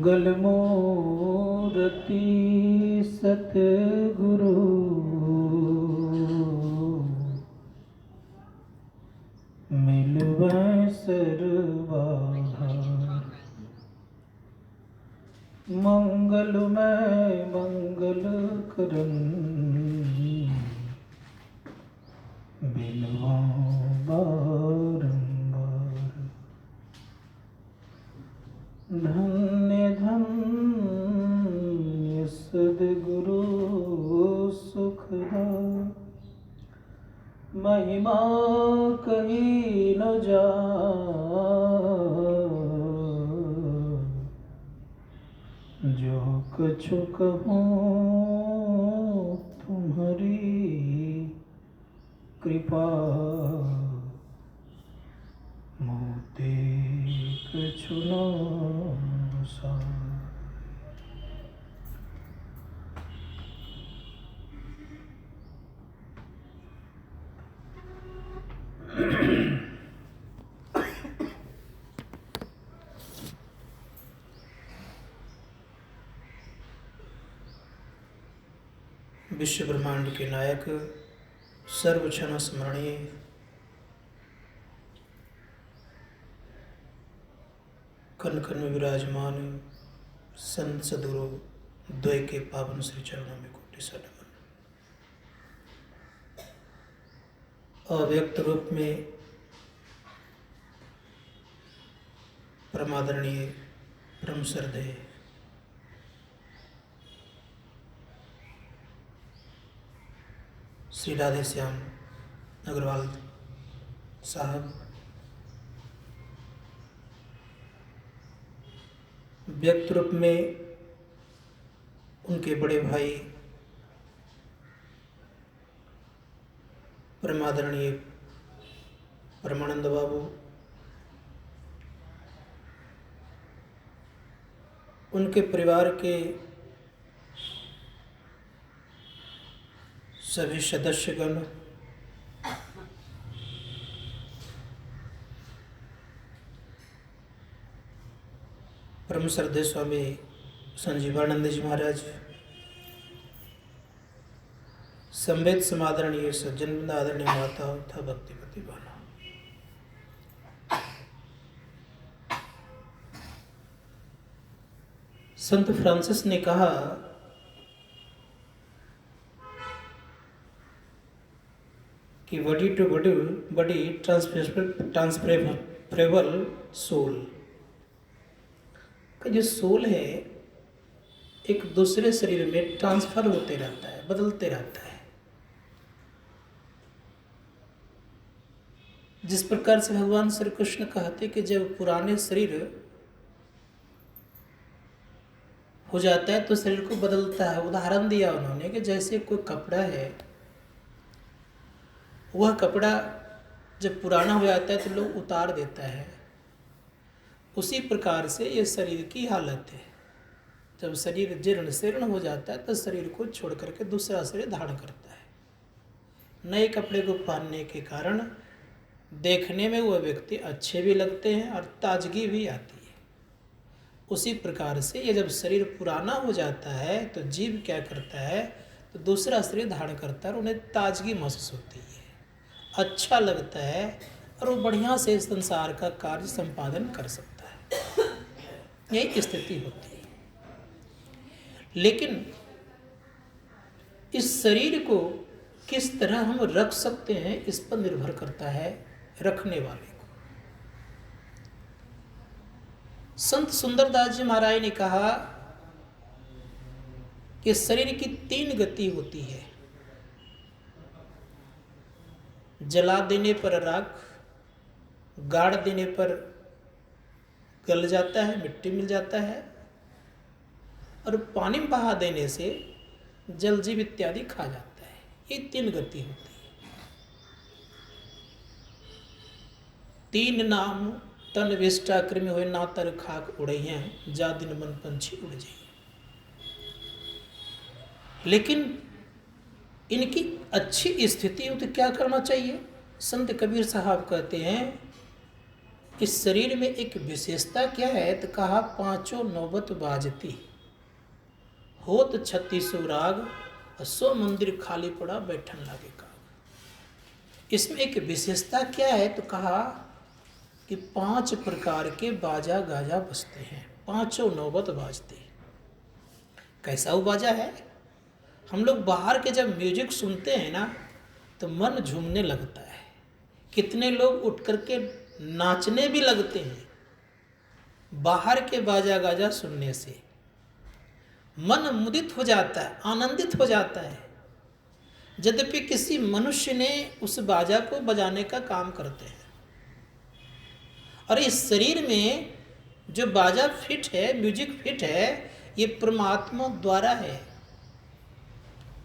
मंगलमूर्ति सतगुरु मिलवै सर्वाधार। मंगलमय मंगल करन बिलवा बारंबार। धन्य धन्य सद्गुरु सुखदा महिमा कही न जाए। जो कछु कहूँ तुम्हारी कृपा मोते कछु न साय। विश्व ब्रह्मांड के नायक सर्वक्षण स्मरणीय कन कन में विराजमान संत सद्गुरु द्वय के पावन श्री चरणों में कोटि सनमन। अव्यक्त रूप में परमादरणीय परम श्रद्धेय श्री राधे श्याम अग्रवाल साहब, व्यक्त रूप में उनके बड़े भाई परमादरणीय परमानंद बाबू, उनके परिवार के सभी सदस्यगण, परम श्रद्धेय स्वामी संजीवानंद जी महाराज, संवेद समादरणीय सज्जन आदरणीय माता तथा भक्तिपति बहनों, संत फ्रांसिस ने कहा कि body to body transferable soul का जो सोल है एक दूसरे शरीर में ट्रांसफर होते रहता है, बदलते रहता है। जिस प्रकार से भगवान श्री कृष्ण कहते कि जब पुराने शरीर हो जाता है तो शरीर को बदलता है। उदाहरण दिया उन्होंने कि जैसे कोई कपड़ा है, वह कपड़ा जब पुराना हो जाता है तो लोग उतार देता है। उसी प्रकार से ये शरीर की हालत है। जब शरीर जीर्ण शीर्ण हो जाता है तो शरीर को छोड़ करके दूसरा शरीर धारण करता है। नए कपड़े को पहनने के कारण देखने में वह व्यक्ति अच्छे भी लगते हैं और ताजगी भी आती है। उसी प्रकार से ये जब शरीर पुराना हो जाता है तो जीव क्या करता है, तो दूसरा शरीर धारण करता है और उन्हें ताजगी महसूस होती है, अच्छा लगता है और वो बढ़िया से संसार का कार्य संपादन कर सकता है। यही स्थिति होती है। लेकिन इस शरीर को किस तरह हम रख सकते हैं, इस पर निर्भर करता है रखने वाले को। संत सुंदरदास जी महाराज ने कहा कि शरीर की 3 गति होती है। जला देने पर राख, गाड़ देने पर गल जाता है, मिट्टी मिल जाता है, और पानी में बहा देने से जल जीव इत्यादि खा जाता है। ये 3 गति होती है। 3 नाम तन विष्टा कृमि हुए, ना तर खाक उड़ैया, जा दिन मन पंछी उड़ जाइए। लेकिन इनकी अच्छी स्थिति हो तो क्या करना चाहिए? संत कबीर साहब कहते हैं इस शरीर में एक विशेषता क्या है? तो कहा पांचों नौबत बाजती, होत 36 राग, 100 मंदिर खाली पड़ा बैठन लागे काग। इसमें एक विशेषता क्या है? तो कहा कि 5 प्रकार के बाजा गाजा बजते हैं, पांचों नौबत बाजते। कैसा वो बाजा है? हम लोग बाहर के जब म्यूजिक सुनते हैं ना तो मन झूमने लगता है, कितने लोग उठ करके नाचने भी लगते हैं बाहर के बाजा गाजा सुनने से। मन मुदित हो जाता है, आनंदित हो जाता है। यद्यपि किसी मनुष्य ने उस बाजा को बजाने का काम करते हैं, और इस शरीर में जो बाजा फिट है, म्यूजिक फिट है, ये परमात्मा द्वारा है।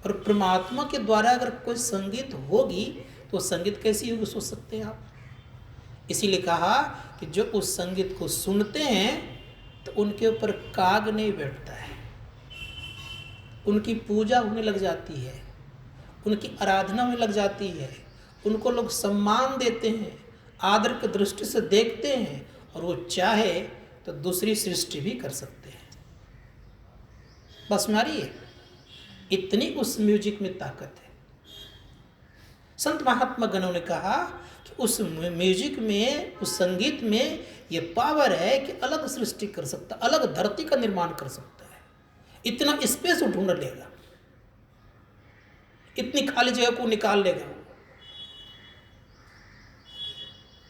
और परमात्मा के द्वारा अगर कोई संगीत होगी तो संगीत कैसी होगी सोच सकते हैं आप। इसीलिए कहा कि जो उस संगीत को सुनते हैं तो उनके ऊपर काग नहीं बैठता है, उनकी पूजा होने लग जाती है, उनकी आराधना होने लग जाती है, उनको लोग सम्मान देते हैं, आदर की दृष्टि से देखते हैं, और वो चाहे तो दूसरी सृष्टि भी कर सकते हैं। बस मारिए, इतनी उस म्यूजिक में ताकत है। संत महात्मा गणों ने कहा कि उस म्यूजिक में, उस संगीत में ये पावर है कि अलग सृष्टि कर सकता, अलग धरती का निर्माण कर सकता है। इतना स्पेस ढूंढ लेगा, इतनी खाली जगह को निकाल लेगा।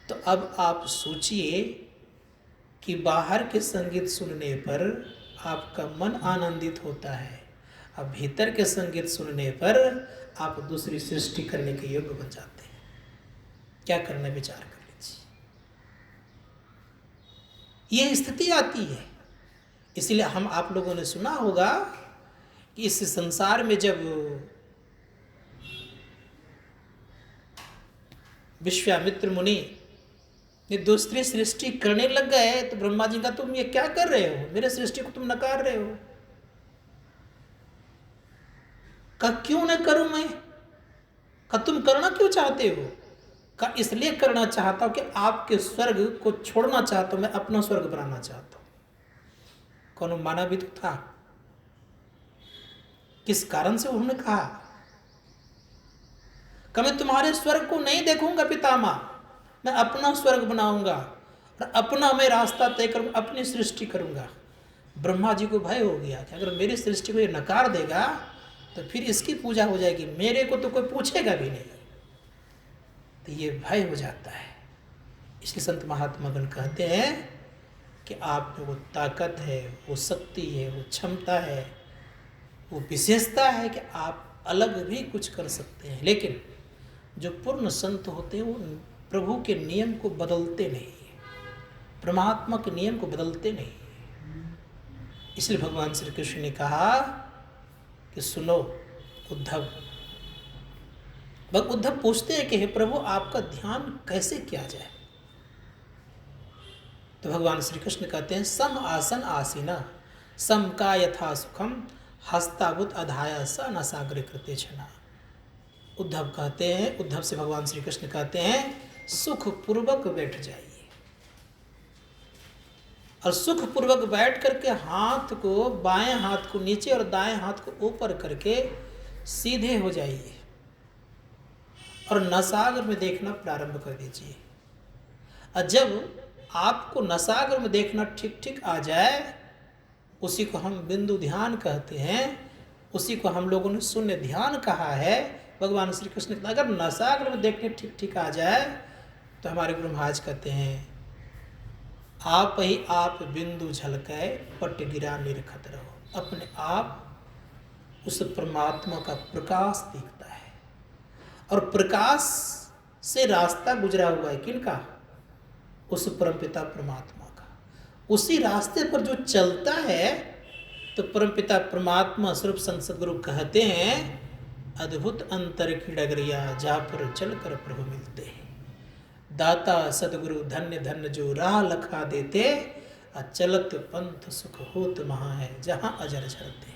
तो अब आप सोचिए कि बाहर के संगीत सुनने पर आपका मन आनंदित होता है, अब भीतर के संगीत सुनने पर आप दूसरी सृष्टि करने के योग्य बन जाते हैं। क्या करना, विचार कर लीजिए। ये स्थिति आती है। इसलिए हम आप लोगों ने सुना होगा कि इस संसार में जब विश्वामित्र मुनि ने दूसरी सृष्टि करने लग गए तो ब्रह्मा जी का तुम ये क्या कर रहे हो, मेरे सृष्टि को तुम नकार रहे हो। का क्यों न करूं मैं? का तुम करना क्यों चाहते हो? का इसलिए करना चाहता हूं कि आपके स्वर्ग को छोड़ना चाहता हूं, मैं अपना स्वर्ग बनाना चाहता हूं। कौन माना भी तो था, किस कारण से उन्होंने कहा कि मैं तुम्हारे स्वर्ग को नहीं देखूंगा पितामह, मैं अपना स्वर्ग बनाऊंगा और अपना मैं रास्ता तय करूंगा, अपनी सृष्टि करूंगा। ब्रह्मा जी को भय हो गया कि अगर मेरी सृष्टि को ये नकार देगा तो फिर इसकी पूजा हो जाएगी, मेरे को तो कोई पूछेगा भी नहीं। तो ये भय हो जाता है। इसलिए संत महात्मागण कहते हैं कि आप में वो ताकत है, वो शक्ति है, वो क्षमता है, वो विशेषता है कि आप अलग भी कुछ कर सकते हैं। लेकिन जो पूर्ण संत होते हैं वो प्रभु के नियम को बदलते नहीं, परमात्मा के नियम को बदलते नहीं। इसलिए भगवान श्री कृष्ण ने कहा कि सुनो उद्धव। उद्धव पूछते हैं कि हे प्रभु आपका ध्यान कैसे किया जाए? तो भगवान श्री कृष्ण कहते हैं सम आसन आसीना सम का यथा सुखम हस्तावुत अधाया स न सागर कृते छना। उद्धव कहते हैं, उद्धव से भगवान श्री कृष्ण कहते हैं सुख पूर्वक बैठ जाइए, और सुख पूर्वक बैठ करके हाथ को, बाएं हाथ को नीचे और दाएं हाथ को ऊपर करके सीधे हो जाइए और नसागर में देखना प्रारंभ कर दीजिए। और जब आपको नसागर में देखना ठीक ठीक आ जाए, उसी को हम बिंदु ध्यान कहते हैं, उसी को हम लोगों ने शून्य ध्यान कहा है। भगवान श्री कृष्ण ने अगर नसागर में देखने ठीक ठीक आ जाए तो हमारे गुरु महाराज कहते हैं आप ही आप बिंदु झलकाए पट गिरा निरखत रहो। अपने आप उस परमात्मा का प्रकाश दिखता है, और प्रकाश से रास्ता गुजरा हुआ है किनका? उस परमपिता परमात्मा का। उसी रास्ते पर जो चलता है तो परमपिता परमात्मा स्वरूप संत सद्गुरु कहते हैं अद्भुत अंतर की डगरिया जहाँ पर चल कर प्रभु मिलते हैं। दाता सद्गुरु धन्य धन्य जो राह लखा देते, अचलत पंथ सुख होत महा है जहाँ अजर झरते।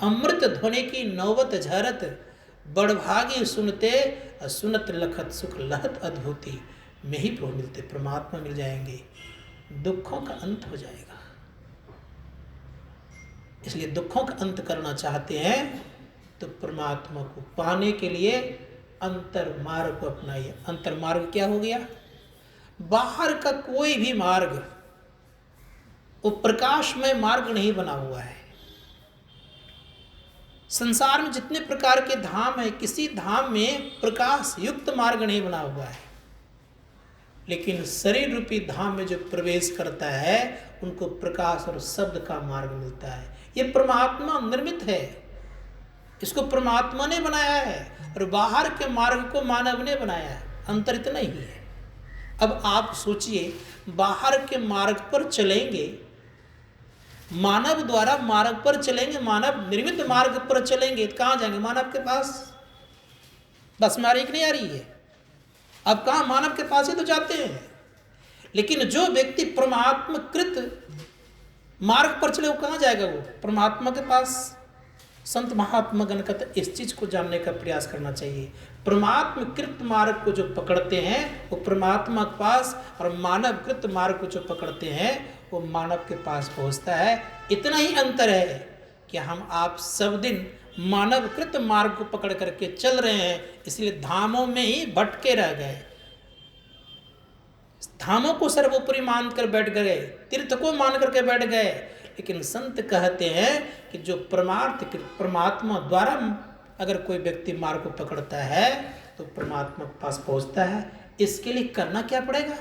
अमृत ध्वनि की नौबत झरत बड़भागी सुनते, सुनत लखत सुख लहत अद्भुति। में ही प्रभु मिलते, परमात्मा मिल जाएंगे, दुखों का अंत हो जाएगा। इसलिए दुखों का अंत करना चाहते हैं तो परमात्मा को पाने के लिए अंतर मार्ग को अपनाइए। अंतर मार्ग क्या हो गया? बाहर का कोई भी मार्ग वो प्रकाशमय मार्ग नहीं बना हुआ है। संसार में जितने प्रकार के धाम है, किसी धाम में प्रकाश युक्त मार्ग नहीं बना हुआ है। लेकिन शरीर रूपी धाम में जो प्रवेश करता है उनको प्रकाश और शब्द का मार्ग मिलता है। ये परमात्मा निर्मित है, इसको परमात्मा ने बनाया है, और बाहर के मार्ग को मानव ने बनाया है। अंतर इतना ही है। अब आप सोचिए, बाहर के मार्ग पर चलेंगे, मानव द्वारा मार्ग पर चलेंगे, मानव निर्मित मार्ग पर चलेंगे, तो कहाँ जाएंगे? मानव के पास। बस में आ रही कि नहीं आ रही है? अब कहाँ? मानव के पास ही तो जाते हैं। लेकिन जो व्यक्ति परमात्मकृत मार्ग पर चले वो कहाँ जाएगा? वो परमात्मा के पास। संत महात्मा गण का तो इस चीज को जानने का प्रयास करना चाहिए। परमात्मकृत मार्ग को जो पकड़ते हैं वो परमात्मा के पास, और मानवकृत मार्ग को जो पकड़ते हैं वो मानव के पास पहुंचता है। इतना ही अंतर है कि हम आप सब दिन मानवकृत मार्ग को पकड़ करके चल रहे हैं, इसलिए धामों में ही भटके रह गए, धामों को सर्वोपरि मान कर बैठ गए, तीर्थ को मान करके बैठ गए। लेकिन संत कहते हैं कि जो परमात्मा द्वारा अगर कोई व्यक्ति मार्ग को पकड़ता है तो परमात्मा के पास पहुंचता है। इसके लिए करना क्या पड़ेगा?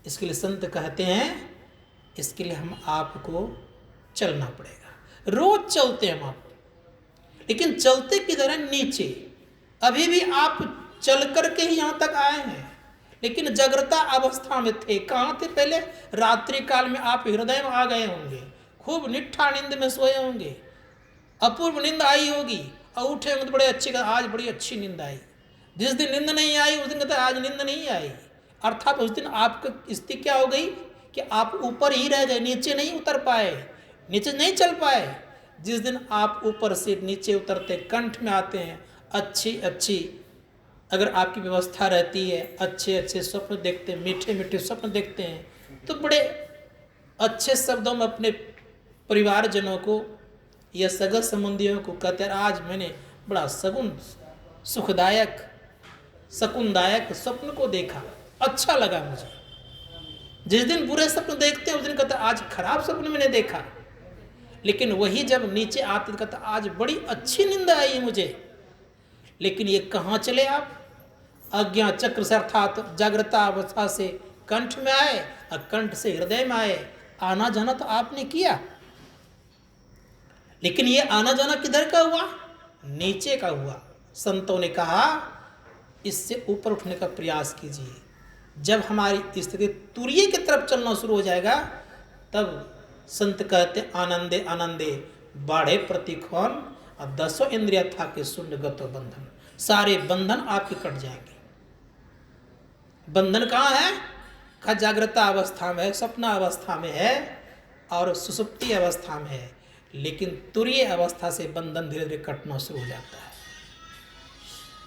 इसके लिए संत कहते हैं, इसके लिए हम आपको चलना पड़ेगा। रोज चलते हैं हम आप, लेकिन चलते किधर है? नीचे। अभी भी आप चल करके ही यहाँ तक आए हैं, लेकिन जागृता अवस्था में थे। कहाँ थे पहले? रात्रि काल में आप हृदय में आ गए होंगे, खूब निठा नींद में सोए होंगे, अपूर्व नींद आई होगी, और उठे होंगे तो बड़े अच्छी, आज बड़ी अच्छी नींद आई। जिस दिन नींद नहीं आई उस दिन कहते आज नींद नहीं आई। अर्थात उस दिन आपकी स्थिति क्या हो गई कि आप ऊपर ही रह गए, नीचे नहीं उतर पाए, नीचे नहीं चल पाए। जिस दिन आप ऊपर से नीचे उतरते, कंठ में आते हैं, अच्छी अगर आपकी व्यवस्था रहती है, अच्छे स्वप्न देखते हैं, मीठे स्वप्न देखते हैं, तो बड़े अच्छे शब्दों में अपने परिवारजनों को या सगा संबंधियों को कहते हैं आज मैंने बड़ा शकुनदायक स्वप्न को देखा, अच्छा लगा मुझे। जिस दिन बुरे स्वप्न देखते हैं उस दिन कहते हैं आज खराब स्वप्न मैंने देखा। लेकिन वही जब नीचे आते तो कहते आज बड़ी अच्छी नींद आई मुझे। लेकिन ये कहाँ चले आप? अज्ञा चक्र से, अर्थात जागृता अवस्था से कंठ में आए और कंठ से हृदय में आए। आना जाना तो आपने किया, लेकिन ये आना जाना किधर का हुआ? नीचे का हुआ। संतों ने कहा इससे ऊपर उठने का प्रयास कीजिए। जब हमारी स्थिति तुरीय की तरफ चलना शुरू हो जाएगा तब संत कहते आनंदे आनंदे बाढ़े प्रतिखोन और 10 इंद्रिया था के शून्य गतो बंधन। सारे बंधन आपके कट जाएंगे। बंधन कहाँ है? का जागृता अवस्था में है, सपना अवस्था में है और सुसुप्ति अवस्था में है। लेकिन तुरीय अवस्था से बंधन धीरे धीरे कटना शुरू हो जाता है।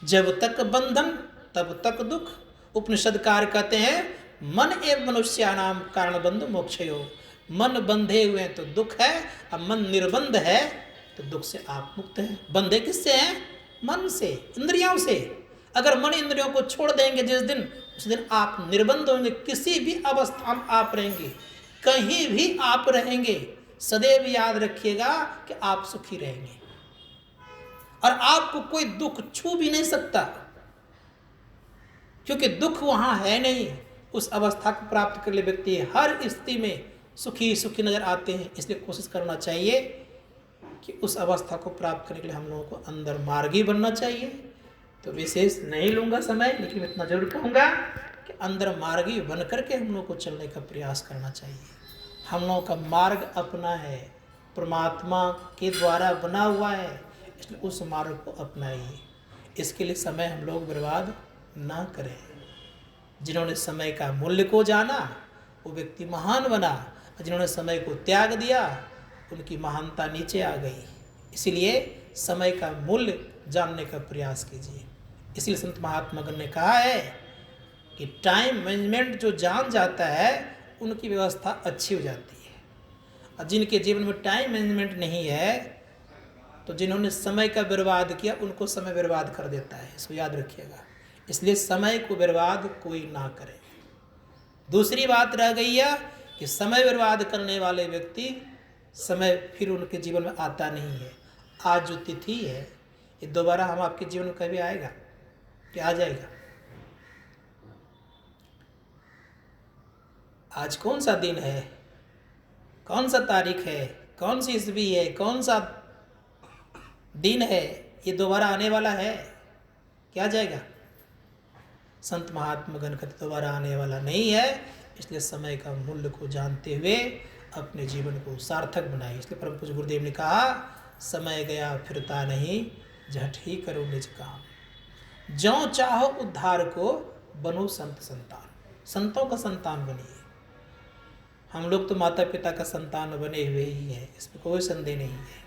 जब तक बंधन तब तक दुख। उपनिषद कार्य कहते हैं मन एवं मनुष्यानाम कारण बंधु मोक्षयो। मन बंधे हुए हैं तो दुख है, और मन निर्बंध है तो दुख से आप मुक्त हैं। बंधे किससे हैं? मन से, इंद्रियों से। अगर मन इंद्रियों को छोड़ देंगे जिस दिन, उस दिन आप निर्बंध होंगे। किसी भी अवस्था में आप रहेंगे, कहीं भी आप रहेंगे, सदैव याद रखिएगा कि आप सुखी रहेंगे और आपको कोई दुख छू भी नहीं सकता, क्योंकि दुख वहां है नहीं। उस अवस्था को प्राप्त कर ले व्यक्ति हर स्थिति में सुखी सुखी नजर आते हैं। इसलिए कोशिश करना चाहिए कि उस अवस्था को प्राप्त करने के लिए हम लोगों को अंदर मार्गी बनना चाहिए। तो विशेष नहीं लूँगा समय, लेकिन इतना जरूर कहूँगा कि अंदर मार्गी बन करके हम लोग को चलने का प्रयास करना चाहिए। हम लोगों का मार्ग अपना है, परमात्मा के द्वारा बना हुआ है, इसलिए उस मार्ग को अपनाइए। इसके लिए समय हम लोग बर्बाद ना करें। जिन्होंने समय का मूल्य को जाना वो व्यक्ति महान बना, जिन्होंने समय को त्याग दिया उनकी महानता नीचे आ गई। इसलिए समय का मूल्य जानने का प्रयास कीजिए। इसलिए संत महात्मा गण ने कहा है कि टाइम मैनेजमेंट जो जान जाता है उनकी व्यवस्था अच्छी हो जाती है। और जिनके जीवन में टाइम मैनेजमेंट नहीं है, तो जिन्होंने समय का बर्बाद किया उनको समय बर्बाद कर देता है। इसको याद रखिएगा। इसलिए समय को बर्बाद कोई ना करे। दूसरी बात रह गई है कि समय बर्बाद करने वाले व्यक्ति समय फिर उनके जीवन में आता नहीं है। आज जो तिथि है ये दोबारा हम आपके जीवन में कभी आएगा क्या? आ जाएगा? आज कौन सा दिन है, कौन सा तारीख है, कौन सी ईस्वी है, कौन सा दिन है, ये दोबारा आने वाला है क्या? जाएगा? संत महात्मा गण का दोबारा आने वाला नहीं है। इसलिए समय का मूल्य को जानते हुए अपने जीवन को सार्थक बनाए। इसलिए परम पूज्य गुरुदेव ने कहा, समय गया फिरता नहीं, झट ही करो निज काम। ज्यों चाहो उद्धार को, बनो संत संतान। संतों का संतान बनिए। हम लोग तो माता पिता का संतान बने हुए ही हैं, इसमें कोई संदेह नहीं है।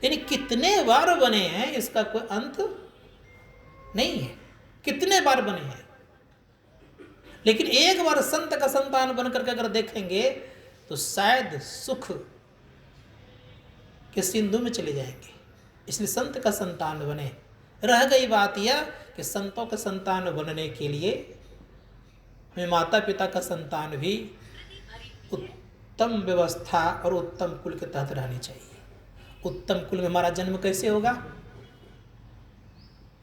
लेकिन कितने बार बने हैं इसका कोई अंत नहीं है। कितने बार बने हैं, लेकिन एक बार संत का संतान बनकर के अगर देखेंगे तो शायद सुख के सिंधु में चले जाएंगे। इसलिए संत का संतान बने। रह गई बात यह कि संतों का संतान बनने के लिए हमें माता पिता का संतान भी उत्तम व्यवस्था और उत्तम कुल के तहत रहनी चाहिए। उत्तम कुल में हमारा जन्म कैसे होगा?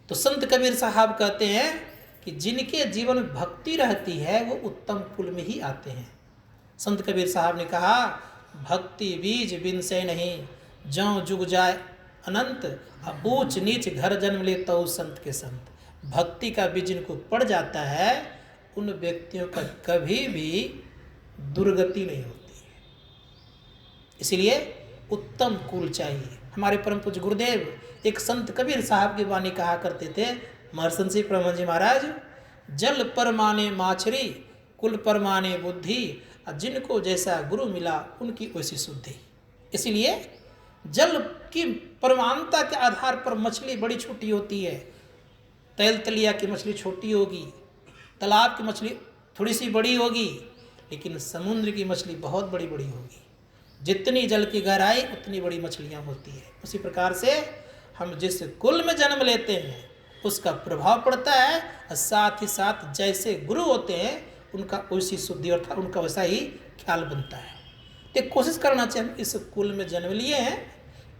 तो संत कबीर साहब कहते हैं कि जिनके जीवन में भक्ति रहती है वो उत्तम कुल में ही आते हैं। संत कबीर साहब ने कहा, भक्ति बीज बिन से नहीं, ज्यों जुग जाए अनंत, ऊंच नीच घर जन्म ले तो संत के संत। भक्ति का बीज जिनको पड़ जाता है उन व्यक्तियों का कभी भी दुर्गति नहीं होती है। इसलिए उत्तम कुल चाहिए। हमारे परम पूज्य गुरुदेव एक संत कबीर साहब की वाणी कहा करते थे, महर्षि परमहंस जी महाराज, जल पर माने माछरी, कुल पर माने बुद्धि, जिनको जैसा गुरु मिला उनकी वैसी शुद्धि। इसलिए जल की परमानता के आधार पर मछली बड़ी छोटी होती है। तैल तलिया की मछली छोटी होगी, तालाब की मछली थोड़ी सी बड़ी होगी, लेकिन समुद्र की मछली बहुत बड़ी बड़ी होगी। जितनी जल की गहराई उतनी बड़ी मछलियाँ होती है। उसी प्रकार से हम जिस कुल में जन्म लेते हैं उसका प्रभाव पड़ता है, और साथ ही साथ जैसे गुरु होते हैं उनका वैसी शुद्धि अर्थात उनका वैसा ही ख्याल बनता है। तो कोशिश करना चाहिए, हम इस कुल में जन्म लिए हैं,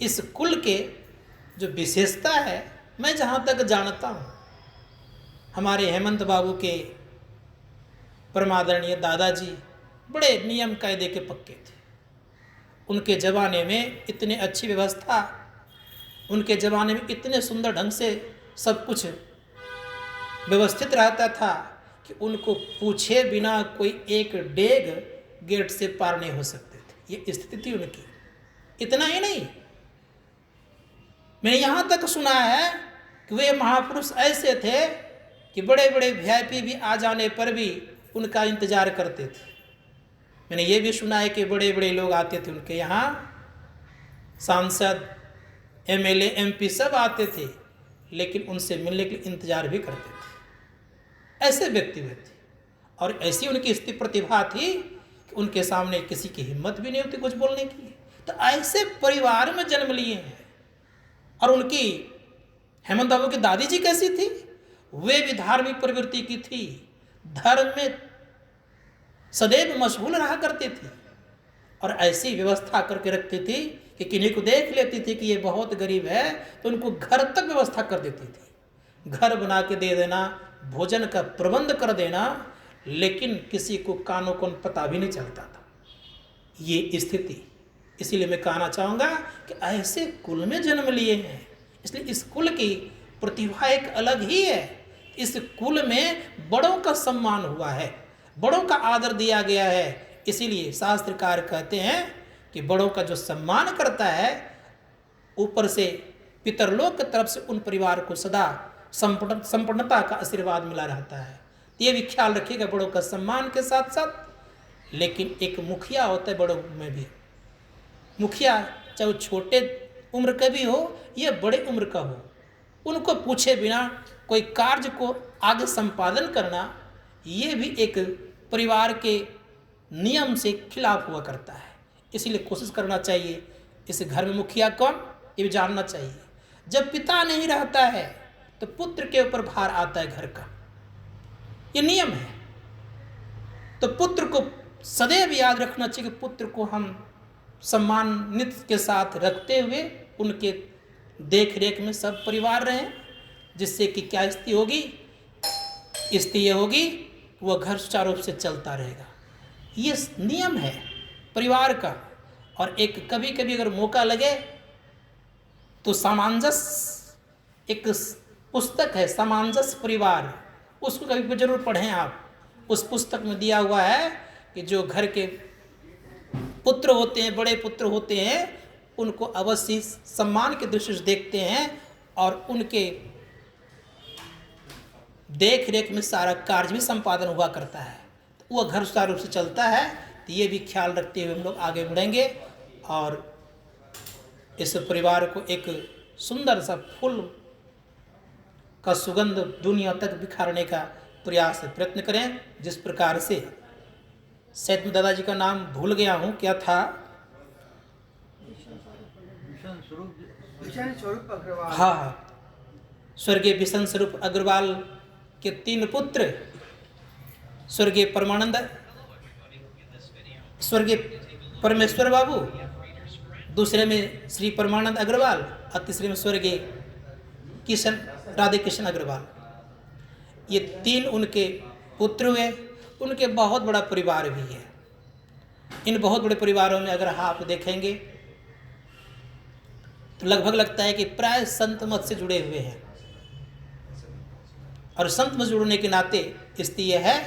इस कुल के जो विशेषता है, मैं जहाँ तक जानता हूँ हमारे हेमंत बाबू के परमादरणीय दादाजी बड़े नियम कायदे के पक्के थे। उनके ज़माने में इतनी अच्छी व्यवस्था, उनके ज़माने में इतने सुंदर ढंग से सब कुछ व्यवस्थित रहता था कि उनको पूछे बिना कोई एक डेग गेट से पार नहीं हो सकते थे। ये स्थिति थी उनकी। इतना ही नहीं, मैंने यहाँ तक सुना है कि वे महापुरुष ऐसे थे कि बड़े बड़े वीआईपी भी आ जाने पर भी उनका इंतजार करते थे। मैंने ये भी सुना है कि बड़े बड़े लोग आते थे उनके यहाँ, सांसद, एमएलए, एमपी सब आते थे, लेकिन उनसे मिलने के लिए इंतजार भी करते थे। ऐसे व्यक्ति थे और ऐसी उनकी स्थिति प्रतिभा थी कि उनके सामने किसी की हिम्मत भी नहीं होती कुछ बोलने की। तो ऐसे परिवार में जन्म लिए हैं। और उनकी हेमंत बाबू की दादी जी कैसी थी? वे भी धार्मिक प्रवृत्ति की थी, धर्म में सदैव मशगूल रहा करते थे और ऐसी व्यवस्था करके रखती थी कि किन्हीं को देख लेती थी कि ये बहुत गरीब है तो उनको घर तक व्यवस्था कर देती थी। घर बना के दे देना, भोजन का प्रबंध कर देना, लेकिन किसी को कानों को पता भी नहीं चलता था ये स्थिति। इसीलिए मैं कहना चाहूँगा कि ऐसे कुल में जन्म लिए हैं, इसलिए इस कुल की प्रतिभा एक अलग ही है। इस कुल में बड़ों का सम्मान हुआ है, बड़ों का आदर दिया गया है। इसीलिए शास्त्रकार कहते हैं कि बड़ों का जो सम्मान करता है, ऊपर से पितरलोक की तरफ से उन परिवार को सदा संपन्नता का आशीर्वाद मिला रहता है। तो ये भी ख्याल रखिएगा बड़ों का सम्मान के साथ साथ। लेकिन एक मुखिया होता है बड़ों में भी, मुखिया चाहे छोटे उम्र का भी हो या बड़े उम्र का हो, उनको पूछे बिना कोई कार्य को आगे संपादन करना ये भी एक परिवार के नियम से खिलाफ हुआ करता है। इसीलिए कोशिश करना चाहिए इस घर में मुखिया कौन, ये भी जानना चाहिए। जब पिता नहीं रहता है तो पुत्र के ऊपर भार आता है घर का, ये नियम है। तो पुत्र को सदैव याद रखना चाहिए कि पुत्र को हम सम्मानित के साथ रखते हुए उनके देख रेख में सब परिवार रहें, जिससे कि क्या स्थिति होगी, स्थिति ये होगी वह घर सुचारू रूप से चलता रहेगा। ये नियम है परिवार का। और एक कभी कभी अगर मौका लगे तो सामंजस्य, एक पुस्तक है सामंजस्य परिवार, उसको कभी जरूर पढ़ें आप। उस पुस्तक में दिया हुआ है कि जो घर के पुत्र होते हैं, बड़े पुत्र होते हैं, उनको अवश्य सम्मान के दृष्टि से देखते हैं और उनके देख रेख में सारा कार्य भी संपादन हुआ करता है, तो वह घर सुचारू रूप से चलता है। तो ये भी ख्याल रखते हुए हम लोग आगे बढ़ेंगे और इस परिवार को एक सुंदर सा फूल का सुगंध दुनिया तक बिखारने का प्रयास प्रयत्न करें। जिस प्रकार से शायद मैं दादाजी का नाम भूल गया हूँ, क्या था? हाँ, स्वर्गीय बिशन स्वरूप अग्रवाल के 3 पुत्र, स्वर्गीय परमानंद, स्वर्गीय परमेश्वर बाबू, दूसरे में श्री परमानंद अग्रवाल और तीसरे में स्वर्गीय किशन राधे कृष्ण अग्रवाल। ये 3 उनके पुत्र हुए। उनके बहुत बड़ा परिवार भी है। इन बहुत बड़े परिवारों में अगर आप देखेंगे तो लगभग लगता है कि प्राय संत मत से जुड़े हुए हैं। और संत मत जुड़ने के नाते स्थिति यह है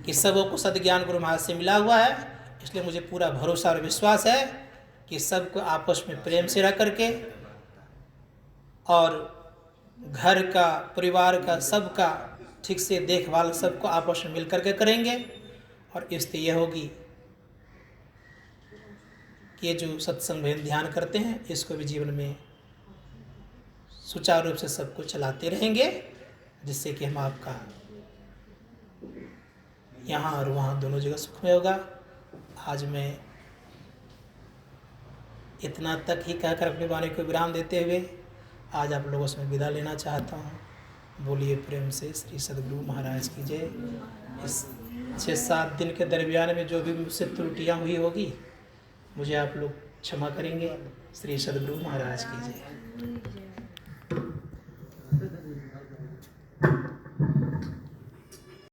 कि सबों को सद्ज्ञान गुरु महाराज से मिला हुआ है। इसलिए मुझे पूरा भरोसा और विश्वास है कि सबको आपस में प्रेम से रह करके और घर का, परिवार का, सबका ठीक से देखभाल सबको आपस में मिल करके करेंगे। और स्थिति यह होगी कि ये जो सत्संग में ध्यान करते हैं इसको भी जीवन में सुचारू रूप से सबको चलाते रहेंगे, जिससे कि हम आपका यहाँ और वहाँ दोनों जगह सुख में होगा। आज मैं इतना तक ही कहकर अपने वाणी को विराम देते हुए आज आप लोगों से मैं विदा लेना चाहता हूँ। बोलिए प्रेम से श्री सद्गुरु महाराज की जय। इस 6-7 दिन के दरमियान में जो भी मुझसे त्रुटियाँ हुई होगी मुझे आप लोग क्षमा करेंगे। श्री सद्गुरु महाराज की जय।